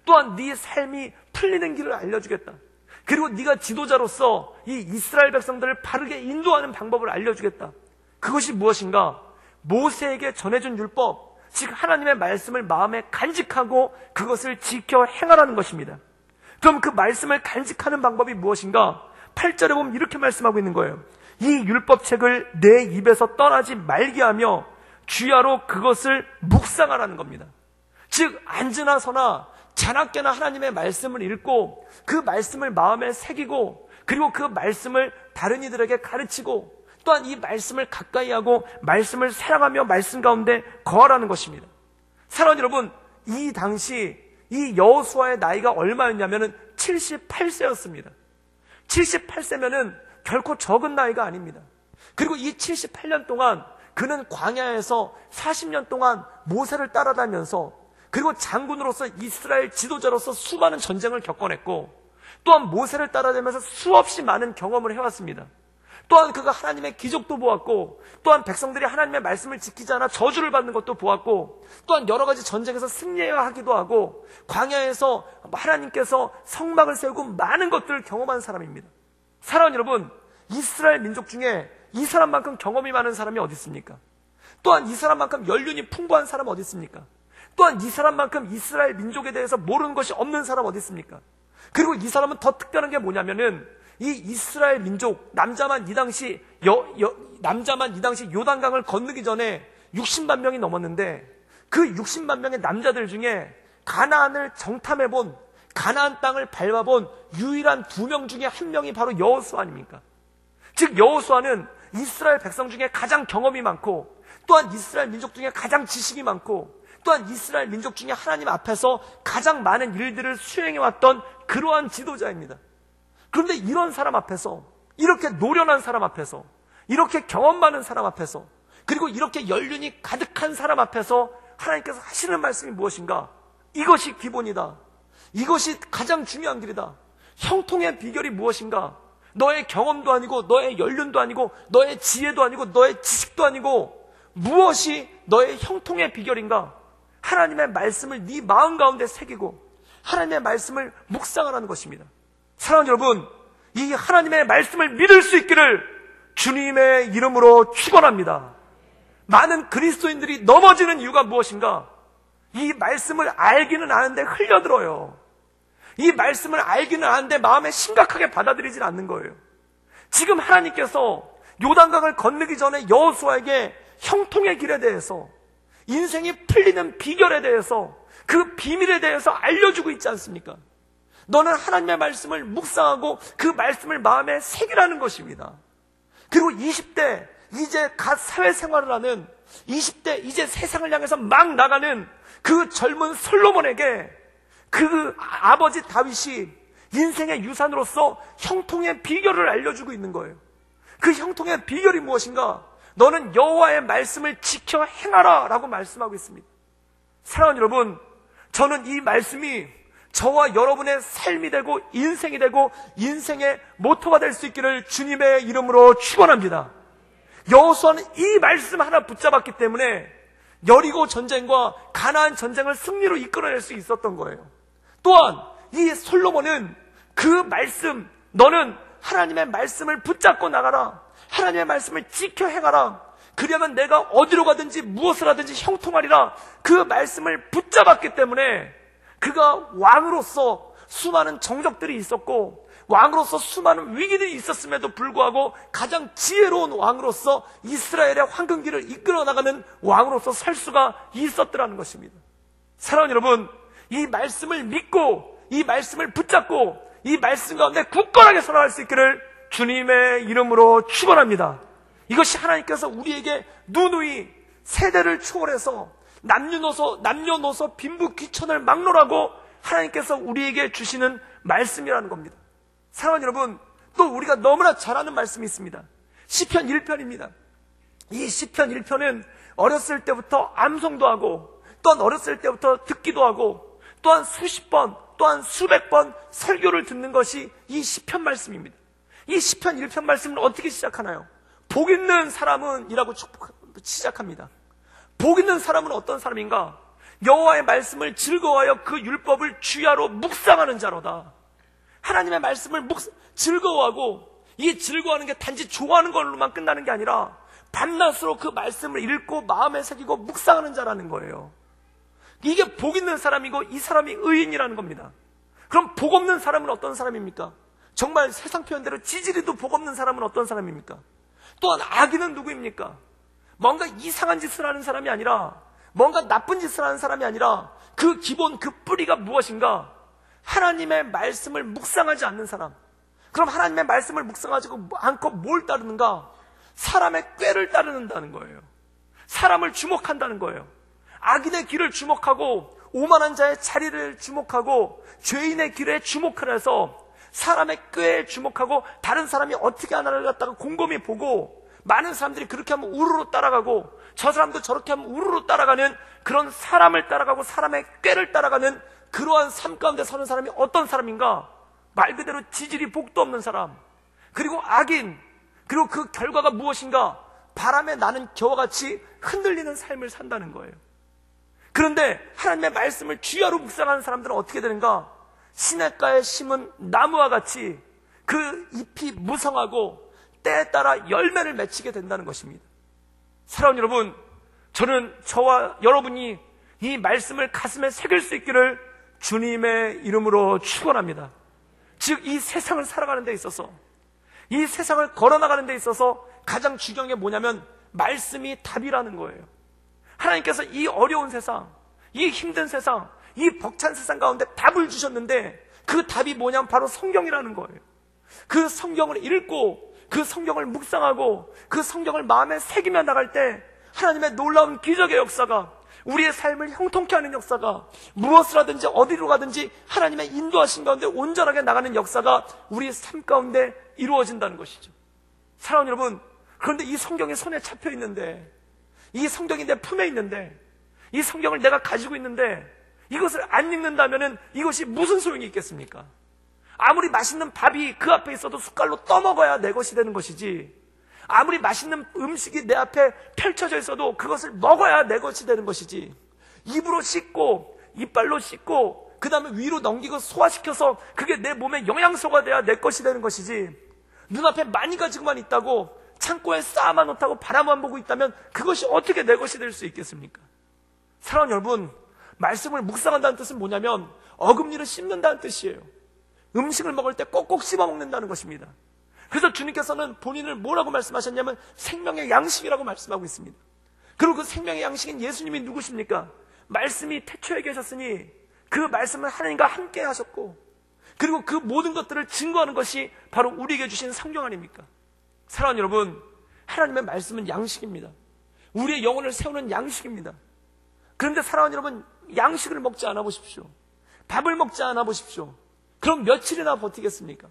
또한 네 삶이 풀리는 길을 알려주겠다. 그리고 네가 지도자로서 이 이스라엘 백성들을 바르게 인도하는 방법을 알려주겠다. 그것이 무엇인가? 모세에게 전해준 율법, 즉 하나님의 말씀을 마음에 간직하고 그것을 지켜 행하라는 것입니다. 그럼 그 말씀을 간직하는 방법이 무엇인가? 8절에 보면 이렇게 말씀하고 있는 거예요. 이 율법책을 내 입에서 떠나지 말게 하며 주야로 그것을 묵상하라는 겁니다. 즉 앉으나 서나 자나깨나 하나님의 말씀을 읽고 그 말씀을 마음에 새기고 그리고 그 말씀을 다른 이들에게 가르치고 또한 이 말씀을 가까이 하고 말씀을 사랑하며 말씀 가운데 거하라는 것입니다. 사랑하는 여러분, 이 당시 이 여호수아의 나이가 얼마였냐면은 78세였습니다. 78세면은 결코 적은 나이가 아닙니다. 그리고 이 78년 동안 그는 광야에서 40년 동안 모세를 따라다니면서 그리고 장군으로서 이스라엘 지도자로서 수많은 전쟁을 겪어냈고 또한 모세를 따라다니면서 수없이 많은 경험을 해왔습니다. 또한 그가 하나님의 기적도 보았고 또한 백성들이 하나님의 말씀을 지키지 않아 저주를 받는 것도 보았고 또한 여러 가지 전쟁에서 승리하기도 하고 광야에서 하나님께서 성막을 세우고 많은 것들을 경험한 사람입니다. 사랑하는 여러분, 이스라엘 민족 중에 이 사람만큼 경험이 많은 사람이 어디 있습니까? 또한 이 사람만큼 연륜이 풍부한 사람 어디 있습니까? 또한 이 사람만큼 이스라엘 민족에 대해서 모르는 것이 없는 사람 어디 있습니까? 그리고 이 사람은 더 특별한 게 뭐냐면은 이 이스라엘 민족, 남자만 이 당시 요단강을 건너기 전에 60만 명이 넘었는데 그 60만 명의 남자들 중에 가나안을 정탐해본, 가나안 땅을 밟아본 유일한 2명 중에 1명이 바로 여호수아 아닙니까? 즉 여호수아는 이스라엘 백성 중에 가장 경험이 많고 또한 이스라엘 민족 중에 가장 지식이 많고 또한 이스라엘 민족 중에 하나님 앞에서 가장 많은 일들을 수행해왔던 그러한 지도자입니다. 그런데 이런 사람 앞에서, 이렇게 노련한 사람 앞에서, 이렇게 경험 많은 사람 앞에서, 그리고 이렇게 연륜이 가득한 사람 앞에서 하나님께서 하시는 말씀이 무엇인가? 이것이 기본이다. 이것이 가장 중요한 길이다. 형통의 비결이 무엇인가? 너의 경험도 아니고 너의 연륜도 아니고 너의 지혜도 아니고 너의 지식도 아니고 무엇이 너의 형통의 비결인가? 하나님의 말씀을 네 마음 가운데 새기고 하나님의 말씀을 묵상하라는 것입니다. 사랑하는 여러분, 이 하나님의 말씀을 믿을 수 있기를 주님의 이름으로 축원합니다. 많은 그리스도인들이 넘어지는 이유가 무엇인가? 이 말씀을 알기는 아는데 흘려들어요. 이 말씀을 알기는 아는데 마음에 심각하게 받아들이질 않는 거예요. 지금 하나님께서 요단강을 건너기 전에 여호수아에게 형통의 길에 대해서, 인생이 풀리는 비결에 대해서, 그 비밀에 대해서 알려주고 있지 않습니까? 너는 하나님의 말씀을 묵상하고 그 말씀을 마음에 새기라는 것입니다. 그리고 20대 이제 갓 사회생활을 하는, 20대 이제 세상을 향해서 막 나가는 그 젊은 솔로몬에게 그 아버지 다윗이 인생의 유산으로서 형통의 비결을 알려주고 있는 거예요. 그 형통의 비결이 무엇인가? 너는 여호와의 말씀을 지켜 행하라 라고 말씀하고 있습니다. 사랑하는 여러분, 저는 이 말씀이 저와 여러분의 삶이 되고 인생이 되고 인생의 모토가 될 수 있기를 주님의 이름으로 축원합니다. 여호수아는 이 말씀 하나 붙잡았기 때문에 여리고 전쟁과 가나안 전쟁을 승리로 이끌어낼 수 있었던 거예요. 또한 이 솔로몬은 그 말씀, 너는 하나님의 말씀을 붙잡고 나가라, 하나님의 말씀을 지켜 행하라, 그러면 내가 어디로 가든지 무엇을 하든지 형통하리라, 그 말씀을 붙잡았기 때문에 그가 왕으로서 수많은 정적들이 있었고 왕으로서 수많은 위기들이 있었음에도 불구하고 가장 지혜로운 왕으로서 이스라엘의 황금기를 이끌어 나가는 왕으로서 살 수가 있었더라는 것입니다. 사랑하는 여러분, 이 말씀을 믿고 이 말씀을 붙잡고 이 말씀 가운데 굳건하게 살아갈 수 있기를 주님의 이름으로 축원합니다. 이것이 하나님께서 우리에게 누누이 세대를 초월해서 남녀노소 빈부 귀천을 막론하고 하나님께서 우리에게 주시는 말씀이라는 겁니다. 사랑하는 여러분, 또 우리가 너무나 잘 아는 말씀이 있습니다. 시편 1편입니다. 이 시편 1편은 어렸을 때부터 암송도 하고 또한 어렸을 때부터 듣기도 하고 또한 수십 번 또한 수백 번 설교를 듣는 것이 이 시편 말씀입니다. 이 시편 1편 말씀은 어떻게 시작하나요? 복 있는 사람은 이라고 시작합니다. 복 있는 사람은 어떤 사람인가? 여호와의 말씀을 즐거워하여 그 율법을 주야로 묵상하는 자로다. 하나님의 말씀을 즐거워하고, 이 즐거워하는 게 단지 좋아하는 걸로만 끝나는 게 아니라 밤낮으로 그 말씀을 읽고 마음에 새기고 묵상하는 자라는 거예요. 이게 복 있는 사람이고 이 사람이 의인이라는 겁니다. 그럼 복 없는 사람은 어떤 사람입니까? 정말 세상 표현대로 지지리도 복 없는 사람은 어떤 사람입니까? 또한 악인은 누구입니까? 뭔가 이상한 짓을 하는 사람이 아니라, 뭔가 나쁜 짓을 하는 사람이 아니라 그 기본, 그 뿌리가 무엇인가? 하나님의 말씀을 묵상하지 않는 사람. 그럼 하나님의 말씀을 묵상하지 않고 뭘 따르는가? 사람의 꾀를 따르는다는 거예요. 사람을 주목한다는 거예요. 악인의 길을 주목하고 오만한 자의 자리를 주목하고 죄인의 길에 주목을 해서 사람의 꾀에 주목하고 다른 사람이 어떻게 하나를 갖다가 곰곰이 보고, 많은 사람들이 그렇게 하면 우르르 따라가고 저 사람도 저렇게 하면 우르르 따라가는 그런 사람을 따라가고 사람의 꾀를 따라가는 그러한 삶 가운데 사는 사람이 어떤 사람인가? 말 그대로 지질이 복도 없는 사람, 그리고 악인, 그리고 그 결과가 무엇인가? 바람에 나는 겨와 같이 흔들리는 삶을 산다는 거예요. 그런데 하나님의 말씀을 주야로 묵상하는 사람들은 어떻게 되는가? 시냇가에 심은 나무와 같이 그 잎이 무성하고 때에 따라 열매를 맺히게 된다는 것입니다. 사랑하는 여러분, 저는 저와 여러분이 이 말씀을 가슴에 새길 수 있기를 주님의 이름으로 축원합니다. 즉, 이 세상을 살아가는 데 있어서, 이 세상을 걸어나가는 데 있어서 가장 중요한 게 뭐냐면 말씀이 답이라는 거예요. 하나님께서 이 어려운 세상, 이 힘든 세상, 이 벅찬 세상 가운데 답을 주셨는데 그 답이 뭐냐면 바로 성경이라는 거예요. 그 성경을 읽고 그 성경을 묵상하고 그 성경을 마음에 새기며 나갈 때 하나님의 놀라운 기적의 역사가, 우리의 삶을 형통케 하는 역사가, 무엇을 하든지 어디로 가든지 하나님의 인도하신 가운데 온전하게 나가는 역사가 우리의 삶 가운데 이루어진다는 것이죠. 사랑하는 여러분, 그런데 이 성경이 손에 잡혀 있는데, 이 성경이 내 품에 있는데, 이 성경을 내가 가지고 있는데 이것을 안 읽는다면 이것이 무슨 소용이 있겠습니까? 아무리 맛있는 밥이 그 앞에 있어도 숟갈로 떠먹어야 내 것이 되는 것이지, 아무리 맛있는 음식이 내 앞에 펼쳐져 있어도 그것을 먹어야 내 것이 되는 것이지, 입으로 씹고 이빨로 씹고 그 다음에 위로 넘기고 소화시켜서 그게 내 몸에 영양소가 돼야 내 것이 되는 것이지, 눈앞에 많이 가지고만 있다고 창고에 쌓아만 놓다고 바라만 보고 있다면 그것이 어떻게 내 것이 될 수 있겠습니까? 사랑하는 여러분, 말씀을 묵상한다는 뜻은 뭐냐면 어금니를 씹는다는 뜻이에요. 음식을 먹을 때 꼭꼭 씹어 먹는다는 것입니다. 그래서 주님께서는 본인을 뭐라고 말씀하셨냐면 생명의 양식이라고 말씀하고 있습니다. 그리고 그 생명의 양식인 예수님이 누구십니까? 말씀이 태초에 계셨으니 그 말씀은 하나님과 함께 하셨고, 그리고 그 모든 것들을 증거하는 것이 바로 우리에게 주신 성경 아닙니까? 사랑하는 여러분, 하나님의 말씀은 양식입니다. 우리의 영혼을 세우는 양식입니다. 그런데 사랑하는 여러분, 양식을 먹지 않아 보십시오. 밥을 먹지 않아 보십시오. 그럼 며칠이나 버티겠습니까?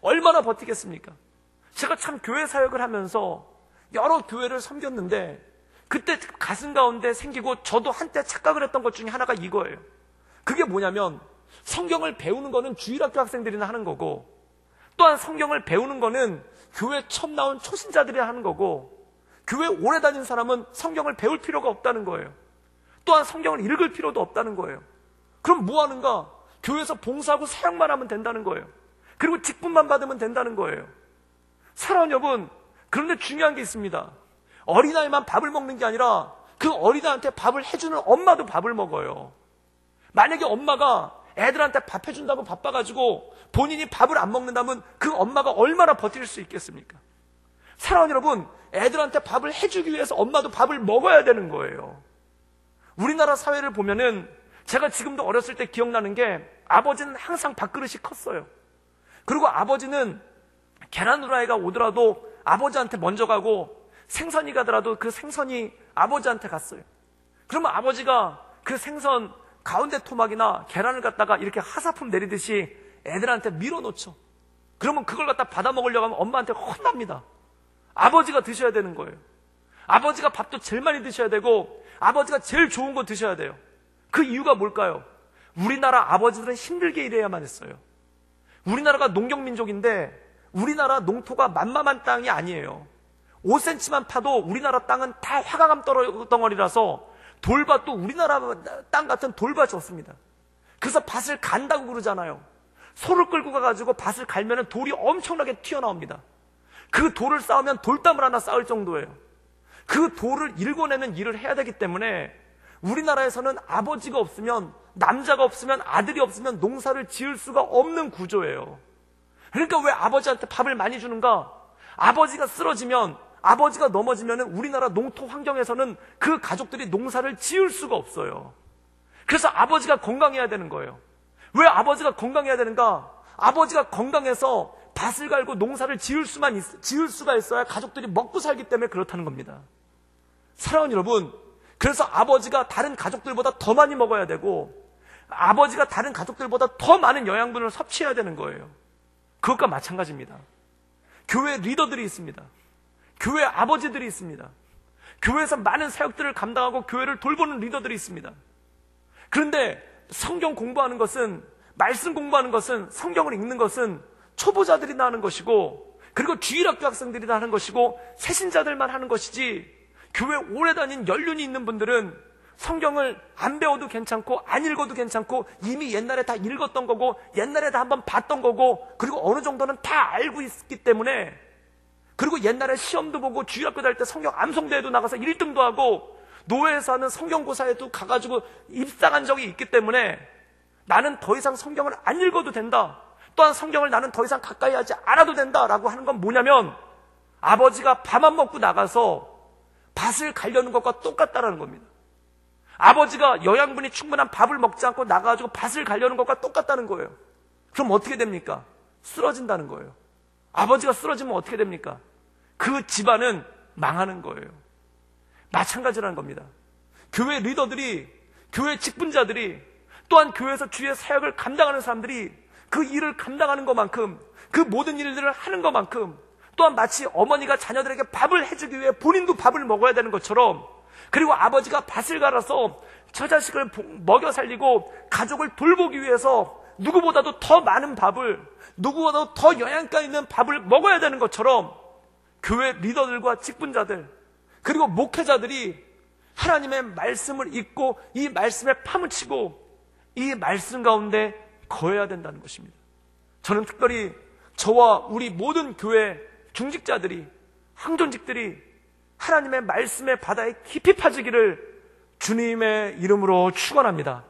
얼마나 버티겠습니까? 제가 참 교회 사역을 하면서 여러 교회를 섬겼는데 그때 가슴 가운데 생기고 저도 한때 착각을 했던 것 중에 하나가 이거예요. 그게 뭐냐면 성경을 배우는 거는 주일학교 학생들이나 하는 거고, 또한 성경을 배우는 거는 교회 처음 나온 초신자들이 하는 거고, 교회 오래 다닌 사람은 성경을 배울 필요가 없다는 거예요. 또한 성경을 읽을 필요도 없다는 거예요. 그럼 뭐 하는가? 교회에서 봉사하고 사역만 하면 된다는 거예요. 그리고 직분만 받으면 된다는 거예요. 사랑하는 여러분, 그런데 중요한 게 있습니다. 어린아이만 밥을 먹는 게 아니라 그 어린아이한테 밥을 해주는 엄마도 밥을 먹어요. 만약에 엄마가 애들한테 밥 해준다고 바빠가지고 본인이 밥을 안 먹는다면 그 엄마가 얼마나 버틸 수 있겠습니까? 사랑하는 여러분, 애들한테 밥을 해주기 위해서 엄마도 밥을 먹어야 되는 거예요. 우리나라 사회를 보면은 제가 지금도 어렸을 때 기억나는 게 아버지는 항상 밥그릇이 컸어요. 그리고 아버지는 계란 후라이가 오더라도 아버지한테 먼저 가고 생선이 가더라도 그 생선이 아버지한테 갔어요. 그러면 아버지가 그 생선 가운데 토막이나 계란을 갖다가 이렇게 하사품 내리듯이 애들한테 밀어놓죠. 그러면 그걸 갖다 받아 먹으려고 하면 엄마한테 혼납니다. 아버지가 드셔야 되는 거예요. 아버지가 밥도 제일 많이 드셔야 되고 아버지가 제일 좋은 거 드셔야 돼요. 그 이유가 뭘까요? 우리나라 아버지들은 힘들게 일해야만 했어요. 우리나라가 농경민족인데 우리나라 농토가 만만한 땅이 아니에요. 5cm만 파도 우리나라 땅은 다 화강암 덩어리라서 돌밭도 우리나라 땅 같은 돌밭이 없습니다. 그래서 밭을 간다고 그러잖아요. 소를 끌고 가가지고 밭을 갈면 돌이 엄청나게 튀어나옵니다. 그 돌을 쌓으면 돌담을 하나 쌓을 정도예요. 그 돌을 일궈내는 일을 해야 되기 때문에 우리나라에서는 아버지가 없으면, 남자가 없으면, 아들이 없으면 농사를 지을 수가 없는 구조예요. 그러니까 왜 아버지한테 밥을 많이 주는가? 아버지가 쓰러지면, 아버지가 넘어지면 우리나라 농토 환경에서는 그 가족들이 농사를 지을 수가 없어요. 그래서 아버지가 건강해야 되는 거예요. 왜 아버지가 건강해야 되는가? 아버지가 건강해서 밭을 갈고 농사를 지을 수가 있어야 가족들이 먹고 살기 때문에 그렇다는 겁니다. 사랑하는 여러분, 그래서 아버지가 다른 가족들보다 더 많이 먹어야 되고 아버지가 다른 가족들보다 더 많은 영양분을 섭취해야 되는 거예요. 그것과 마찬가지입니다. 교회 리더들이 있습니다. 교회 아버지들이 있습니다. 교회에서 많은 사역들을 감당하고 교회를 돌보는 리더들이 있습니다. 그런데 성경 공부하는 것은, 말씀 공부하는 것은, 성경을 읽는 것은 초보자들이나 하는 것이고, 그리고 주일학교 학생들이나 하는 것이고, 새신자들만 하는 것이지, 교회 오래 다닌 연륜이 있는 분들은 성경을 안 배워도 괜찮고 안 읽어도 괜찮고 이미 옛날에 다 읽었던 거고 옛날에 다 한번 봤던 거고 그리고 어느 정도는 다 알고 있기 때문에, 그리고 옛날에 시험도 보고 주일학교 다닐 때 성경 암송대회도 나가서 1등도 하고 노회에서 하는 성경고사에도 가가지고 입상한 적이 있기 때문에 나는 더 이상 성경을 안 읽어도 된다, 또한 성경을 나는 더 이상 가까이 하지 않아도 된다라고 하는 건 뭐냐면 아버지가 밥만 먹고 나가서 밭을 가려는 것과 똑같다라는 겁니다. 아버지가 영양분이 충분한 밥을 먹지 않고 나가가지고 밭을 가려는 것과 똑같다는 거예요. 그럼 어떻게 됩니까? 쓰러진다는 거예요. 아버지가 쓰러지면 어떻게 됩니까? 그 집안은 망하는 거예요. 마찬가지라는 겁니다. 교회 리더들이, 교회 직분자들이, 또한 교회에서 주의 사역을 감당하는 사람들이 그 일을 감당하는 것만큼, 그 모든 일들을 하는 것만큼, 또한 마치 어머니가 자녀들에게 밥을 해주기 위해 본인도 밥을 먹어야 되는 것처럼, 그리고 아버지가 밭을 갈아서 저 자식을 먹여 살리고 가족을 돌보기 위해서 누구보다도 더 많은 밥을, 누구보다도 더 영양가 있는 밥을 먹어야 되는 것처럼 교회 리더들과 직분자들 그리고 목회자들이 하나님의 말씀을 읽고 이 말씀에 파묻히고 이 말씀 가운데 거해야 된다는 것입니다. 저는 특별히 저와 우리 모든 교회 중직자들이 항존직들이 하나님의 말씀의 바다에 깊이 빠지기를 주님의 이름으로 축원합니다.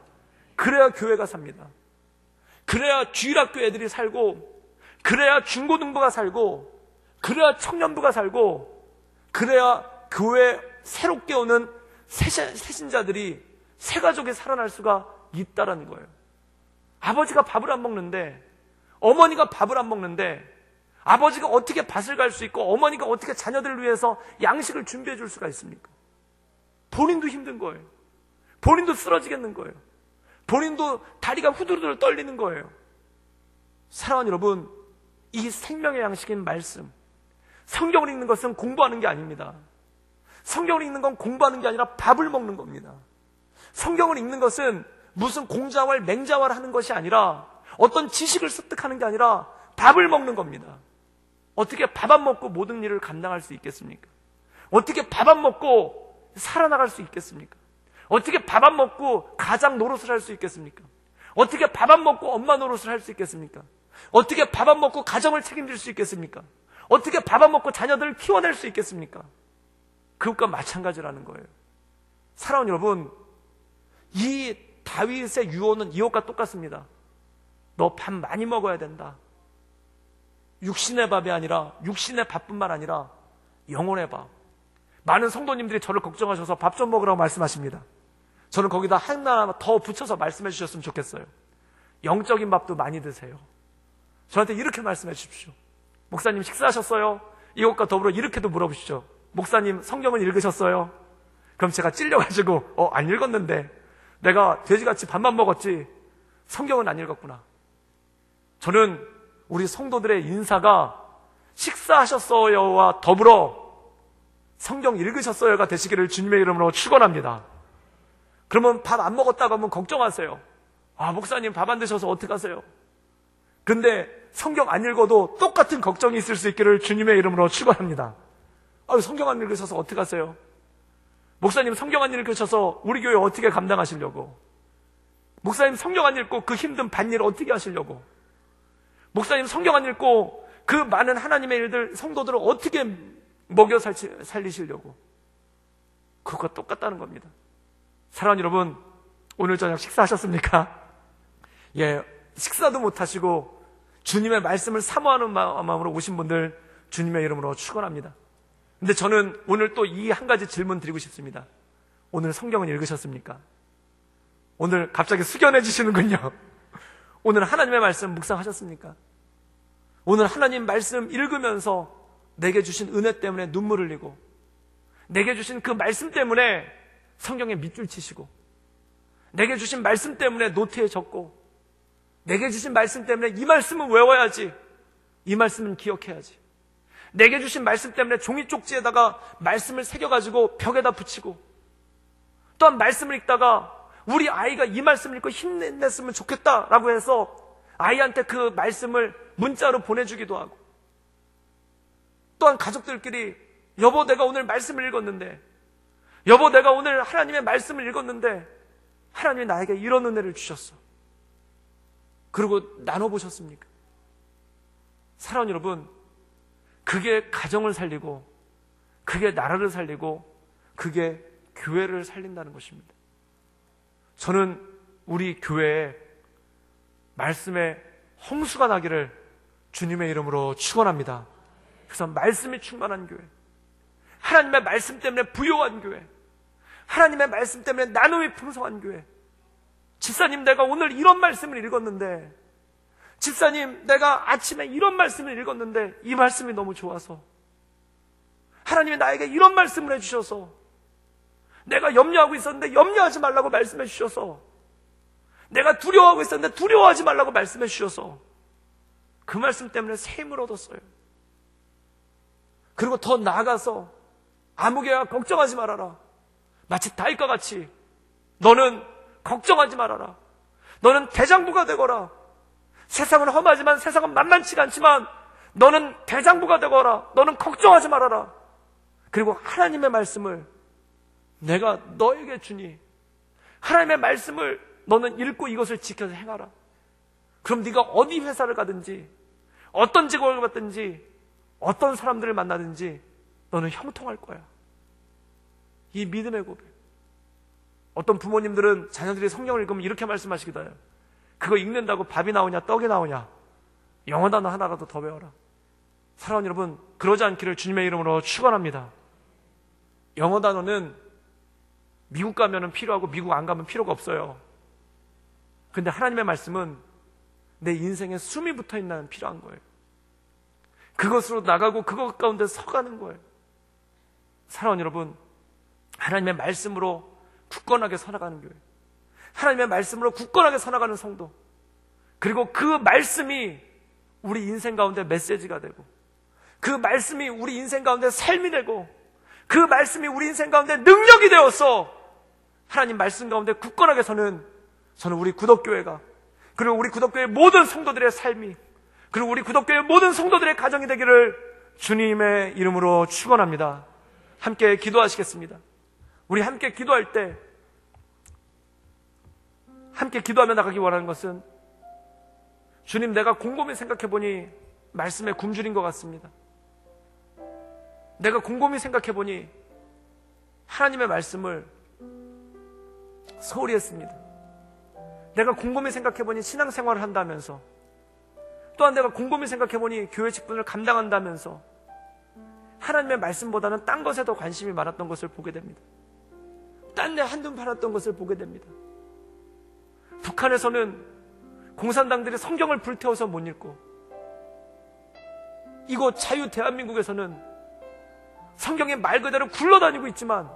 그래야 교회가 삽니다. 그래야 주일학교 애들이 살고, 그래야 중고등부가 살고, 그래야 청년부가 살고, 그래야 교회 새롭게 오는 새신자들이, 새가족이 살아날 수가 있다라는 거예요. 아버지가 밥을 안 먹는데, 어머니가 밥을 안 먹는데, 아버지가 어떻게 밭을 갈 수 있고 어머니가 어떻게 자녀들을 위해서 양식을 준비해 줄 수가 있습니까? 본인도 힘든 거예요. 본인도 쓰러지겠는 거예요. 본인도 다리가 후들후들 떨리는 거예요. 사랑하는 여러분, 이 생명의 양식인 말씀, 성경을 읽는 것은 공부하는 게 아닙니다. 성경을 읽는 건 공부하는 게 아니라 밥을 먹는 겁니다. 성경을 읽는 것은 무슨 공자왈 맹자왈 하는 것이 아니라, 어떤 지식을 습득하는 게 아니라 밥을 먹는 겁니다. 어떻게 밥 안 먹고 모든 일을 감당할 수 있겠습니까? 어떻게 밥 안 먹고 살아나갈 수 있겠습니까? 어떻게 밥 안 먹고 가장 노릇을 할 수 있겠습니까? 어떻게 밥 안 먹고 엄마 노릇을 할 수 있겠습니까? 어떻게 밥 안 먹고 가정을 책임질 수 있겠습니까? 어떻게 밥 안 먹고 자녀들을 키워낼 수 있겠습니까? 그것과 마찬가지라는 거예요. 사랑하는 여러분, 이 다윗의 유언은 이것과 똑같습니다. 너 밥 많이 먹어야 된다. 육신의 밥이 아니라, 육신의 밥뿐만 아니라 영혼의 밥. 많은 성도님들이 저를 걱정하셔서 밥 좀 먹으라고 말씀하십니다. 저는 거기다 하나 더 붙여서 말씀해 주셨으면 좋겠어요. 영적인 밥도 많이 드세요. 저한테 이렇게 말씀해 주십시오. 목사님 식사하셨어요? 이것과 더불어 이렇게도 물어보시죠. 목사님 성경을 읽으셨어요? 그럼 제가 찔려가지고 안 읽었는데, 내가 돼지같이 밥만 먹었지 성경은 안 읽었구나. 저는 우리 성도들의 인사가 식사하셨어요와 더불어 성경 읽으셨어요가 되시기를 주님의 이름으로 축원합니다. 그러면 밥 안 먹었다고 하면 걱정하세요. 목사님 밥 안 드셔서 어떡하세요? 근데 성경 안 읽어도 똑같은 걱정이 있을 수 있기를 주님의 이름으로 축원합니다. 성경 안 읽으셔서 어떡하세요? 목사님 성경 안 읽으셔서 우리 교회 어떻게 감당하시려고? 목사님 성경 안 읽고 그 힘든 밭일 어떻게 하시려고? 목사님 성경 안 읽고 그 많은 하나님의 일들, 성도들을 어떻게 먹여 살리시려고? 그것과 똑같다는 겁니다. 사랑하는 여러분, 오늘 저녁 식사하셨습니까? 예, 식사도 못하시고 주님의 말씀을 사모하는 마음으로 오신 분들 주님의 이름으로 축원합니다. 근데 저는 오늘 또 이 한 가지 질문 드리고 싶습니다. 오늘 성경은 읽으셨습니까? 오늘 갑자기 숙연해 주시는군요. 오늘 하나님의 말씀 묵상하셨습니까? 오늘 하나님 말씀 읽으면서 내게 주신 은혜 때문에 눈물 흘리고, 내게 주신 그 말씀 때문에 성경에 밑줄 치시고, 내게 주신 말씀 때문에 노트에 적고, 내게 주신 말씀 때문에 이 말씀은 외워야지, 이 말씀은 기억해야지, 내게 주신 말씀 때문에 종이 쪽지에다가 말씀을 새겨가지고 벽에다 붙이고, 또한 말씀을 읽다가 우리 아이가 이 말씀을 읽고 힘냈으면 좋겠다라고 해서 아이한테 그 말씀을 문자로 보내주기도 하고, 또한 가족들끼리 여보 내가 오늘 말씀을 읽었는데, 여보 내가 오늘 하나님의 말씀을 읽었는데 하나님이 나에게 이런 은혜를 주셨어. 그리고 나눠보셨습니까? 사랑하는 여러분, 그게 가정을 살리고, 그게 나라를 살리고, 그게 교회를 살린다는 것입니다. 저는 우리 교회에 말씀의 홍수가 나기를 주님의 이름으로 축원합니다. 그래서 말씀이 충만한 교회, 하나님의 말씀 때문에 부요한 교회, 하나님의 말씀 때문에 나눔이 풍성한 교회. 집사님 내가 오늘 이런 말씀을 읽었는데, 집사님 내가 아침에 이런 말씀을 읽었는데 이 말씀이 너무 좋아서, 하나님이 나에게 이런 말씀을 해주셔서, 내가 염려하고 있었는데 염려하지 말라고 말씀해 주셔서, 내가 두려워하고 있었는데 두려워하지 말라고 말씀해 주셔서 그 말씀 때문에 새 힘을 얻었어요. 그리고 더 나아가서 아무개야 걱정하지 말아라. 마치 다윗과 같이 너는 걱정하지 말아라. 너는 대장부가 되거라. 세상은 험하지만 세상은 만만치가 않지만 너는 대장부가 되거라. 너는 걱정하지 말아라. 그리고 하나님의 말씀을 내가 너에게 주니 하나님의 말씀을 너는 읽고 이것을 지켜서 행하라. 그럼 네가 어디 회사를 가든지, 어떤 직업을 받든지, 어떤 사람들을 만나든지 너는 형통할 거야. 이 믿음의 고백. 어떤 부모님들은 자녀들이 성경을 읽으면 이렇게 말씀하시기도 해요. 그거 읽는다고 밥이 나오냐 떡이 나오냐, 영어 단어 하나라도 더 배워라. 사랑하는 여러분, 그러지 않기를 주님의 이름으로 축원합니다. 영어 단어는 미국 가면은 필요하고 미국 안 가면 필요가 없어요. 근데 하나님의 말씀은 내 인생에 숨이 붙어있는 한 필요한 거예요. 그것으로 나가고 그것 가운데 서가는 거예요. 사랑하는 여러분, 하나님의 말씀으로 굳건하게 살아가는 교회, 하나님의 말씀으로 굳건하게 살아가는 성도, 그리고 그 말씀이 우리 인생 가운데 메시지가 되고, 그 말씀이 우리 인생 가운데 삶이 되고, 그 말씀이 우리 인생 가운데 능력이 되어서 하나님 말씀 가운데 굳건하게 서는, 저는 우리 구덕교회가, 그리고 우리 구덕교회 모든 성도들의 삶이, 그리고 우리 구덕교회 모든 성도들의 가정이 되기를 주님의 이름으로 축원합니다. 함께 기도하시겠습니다. 우리 함께 기도할 때, 함께 기도하며 나가기 원하는 것은, 주님, 내가 곰곰이 생각해보니 말씀에 굶주린 것 같습니다. 내가 곰곰이 생각해보니 하나님의 말씀을 소홀히 했습니다. 내가 곰곰이 생각해보니 신앙생활을 한다면서, 또한 내가 곰곰이 생각해보니 교회 직분을 감당한다면서 하나님의 말씀보다는 딴 것에 더 관심이 많았던 것을 보게 됩니다. 딴 데 한눈 팔았던 것을 보게 됩니다. 북한에서는 공산당들이 성경을 불태워서 못 읽고, 이곳 자유 대한민국에서는 성경이 말 그대로 굴러다니고 있지만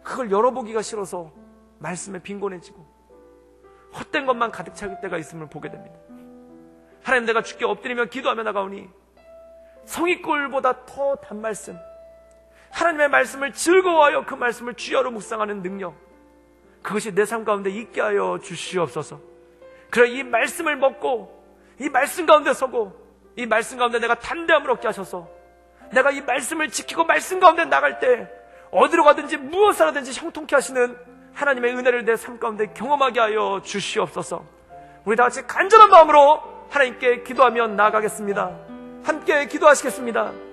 그걸 열어보기가 싫어서 말씀에 빈곤해지고 헛된 것만 가득 찰 때가 있음을 보게 됩니다. 하나님, 내가 주께 엎드리며 기도하며 나가오니 성의꿀보다 더 단 말씀, 하나님의 말씀을 즐거워하여 그 말씀을 주여로 묵상하는 능력, 그것이 내 삶 가운데 있게 하여 주시옵소서. 그래, 이 말씀을 먹고 이 말씀 가운데 서고 이 말씀 가운데 내가 담대함을 얻게 하셔서 내가 이 말씀을 지키고 말씀 가운데 나갈 때 어디로 가든지 무엇을 하든지 형통케 하시는 하나님의 은혜를 내 삶 가운데 경험하게 하여 주시옵소서. 우리 다 같이 간절한 마음으로 하나님께 기도하며 나아가겠습니다. 함께 기도하시겠습니다.